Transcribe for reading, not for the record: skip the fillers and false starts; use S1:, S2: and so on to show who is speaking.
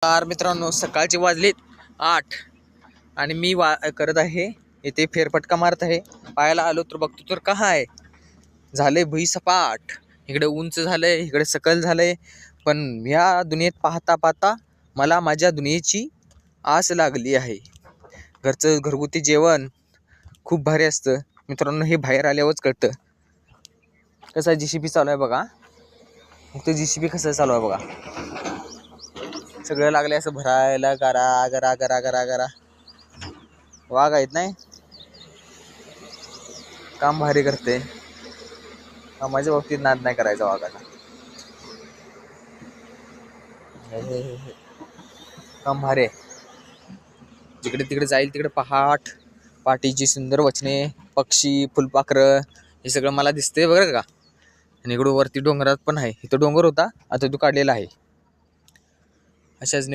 S1: मित्रांनो, सकाळचे वाजलेत 8 आणि मी करत आहे इथे फेरफटका मारत आहे. पायाला आलो तर बघतो तर का आहे झालंय भुईसपाट. इकडे उंच झालंय, इकडे सकल झालंय. पण ह्या दुनियेत पाहता पाहता मला माझ्या दुनियेची आस लागली आहे. घरचं घरगुती जेवण खूप भारी असतं मित्रांनो. हे बाहेर आल्यावरच कळतं. कसा JCB चालू आहे बघा. मग ते JCB कसं चालू आहे बघा. सगळं लागले असं भरायला. गरा गरा गरा गरा गरा. वाघ आहेत नाही, काम भारी करते. माझ्या बाबतीत नाद नाही करायचा वाघाचा. काम भारी आहे. जिकडे तिकडे जाईल तिकडे पहाट, पाटीची सुंदर वचने, पक्षी, फुलपाखरं हे सगळं मला दिसतंय बरं का. आणि इकडं वरती डोंगरात पण आहे. इथं डोंगर होता, आता तो काढलेला आहे. अशाच